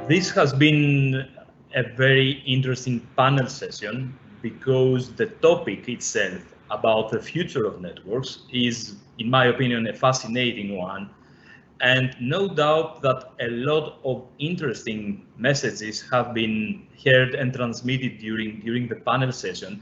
This has been a very interesting panel session because the topic itself about the future of networks is, in my opinion, a fascinating one. And no doubt that a lot of interesting messages have been heard and transmitted during the panel session.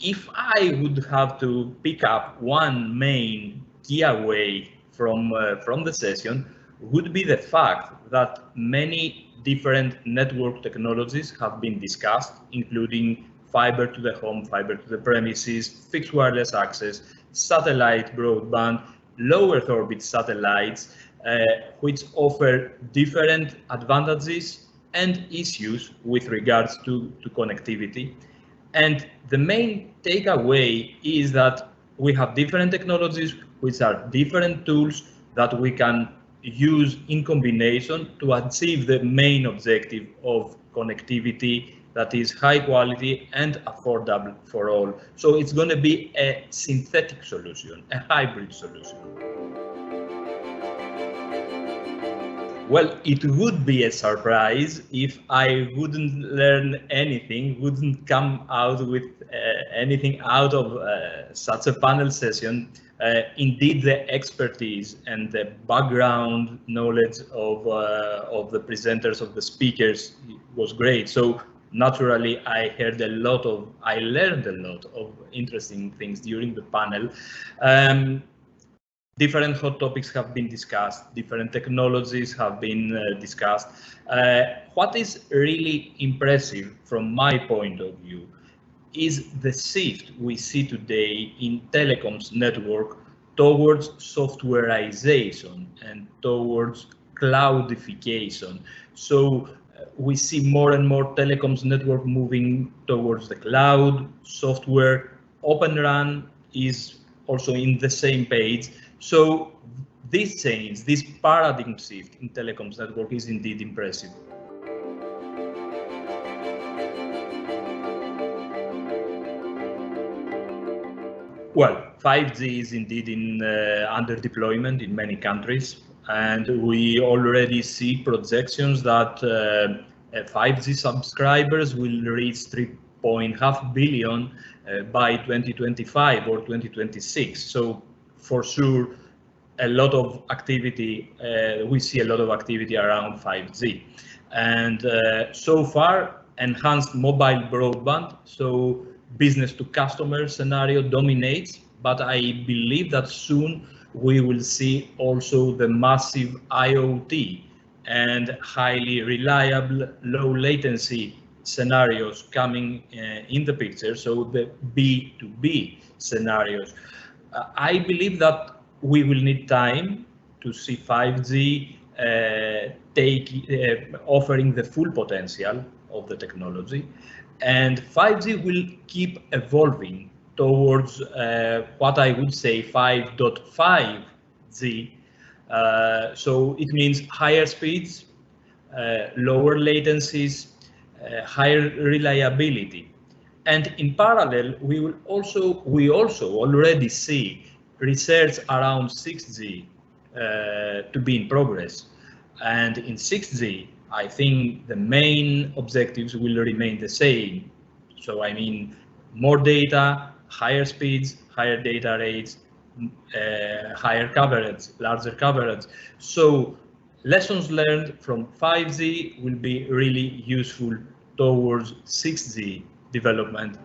If I would have to pick up one main key away from the session, would be the fact that many different network technologies have been discussed, including fiber to the home, fiber to the premises, fixed wireless access, satellite broadband, low Earth orbit satellites, which offer different advantages and issues with regards to connectivity. And the main takeaway is that we have different technologies, which are different tools that we can use in combination to achieve the main objective of connectivity that is high quality and affordable for all. So it's going to be a synthetic solution, a hybrid solution. Well, it would be a surprise if I wouldn't learn anything, wouldn't come out with anything out of such a panel session. Indeed, the expertise and the background knowledge of the presenters, of the speakers, was great. So naturally, I learned a lot of interesting things during the panel. Different hot topics have been discussed, different technologies have been discussed. What is really impressive from my point of view is the shift we see today in telecoms network towards softwareization and towards cloudification. So we see more and more telecoms network moving towards the cloud, software. Open RAN is also in the same page. So this change, this paradigm shift in telecoms network is indeed impressive. Well, 5G is indeed under deployment in many countries, and we already see projections that 5G subscribers will reach 3.5 billion by 2025 or 2026. So for sure, a lot of activity, we see a lot of activity around 5G. And so far, enhanced mobile broadband, so business to customer scenario dominates, but I believe that soon we will see also the massive IoT and highly reliable, low latency scenarios coming in the picture, so the B2B scenarios. I believe that we will need time to see 5G offering the full potential of the technology, and 5G will keep evolving towards what I would say 5.5G. So it means higher speeds, lower latencies, higher reliability. And in parallel, we also already see research around 6G to be in progress. And in 6G, I think the main objectives will remain the same. So I mean, more data, higher speeds, higher data rates, higher coverage, larger coverage. So lessons learned from 5G will be really useful towards 6G development.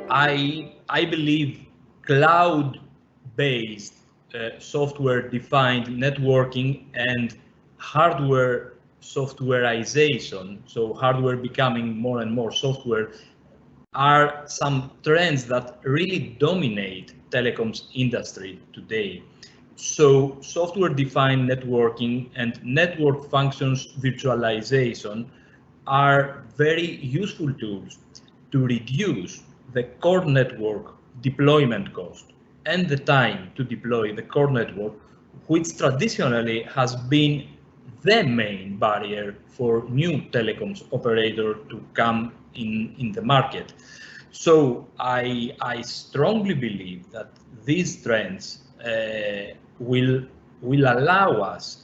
I believe cloud-based software-defined networking and hardware softwareization, so hardware becoming more and more software, are some trends that really dominate telecoms industry today. So software-defined networking and network functions virtualization are very useful tools to reduce the core network deployment cost and the time to deploy the core network, which traditionally has been the main barrier for new telecoms operator to come in the market. So I strongly believe that these trends will allow us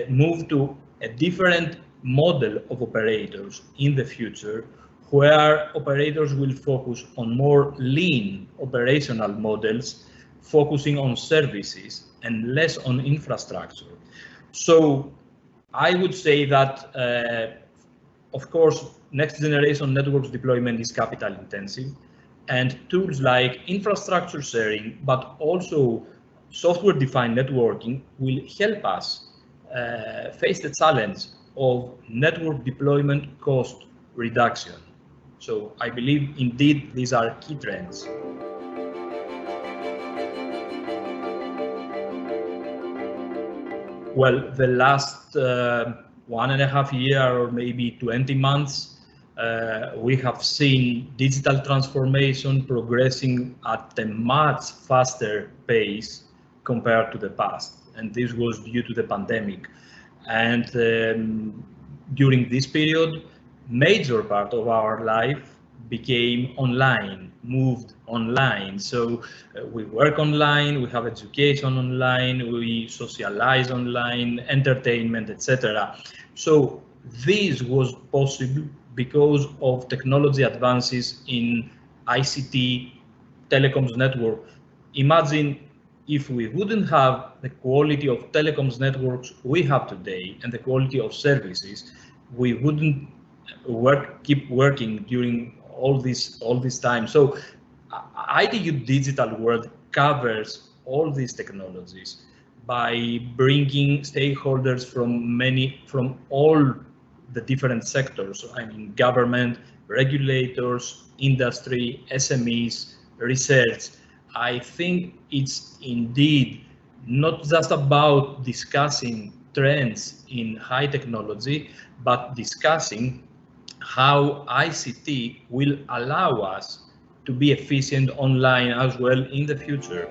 move to a different model of operators in the future, where operators will focus on more lean operational models, focusing on services and less on infrastructure. So I would say that, of course, next generation networks deployment is capital intensive, and tools like infrastructure sharing, but also software-defined networking will help us face the challenge of network deployment cost reduction. So I believe indeed these are key trends. Well, the last 1.5 years or maybe 20 months, we have seen digital transformation progressing at a much faster pace compared to the past. And this was due to the pandemic. And during this period, major part of our life became online, moved online. So we work online, we have education online, we socialize online, entertainment, etc. So this was possible because of technology advances in ICT, telecoms network. Imagine if we wouldn't have the quality of telecoms networks we have today and the quality of services, we wouldn't keep working during all this time. So ITU Digital World covers all these technologies by bringing stakeholders from all the different sectors. I mean, government, regulators, industry, SMEs, research. I think it's indeed not just about discussing trends in high technology, but discussing how ICT will allow us to be efficient online as well in the future.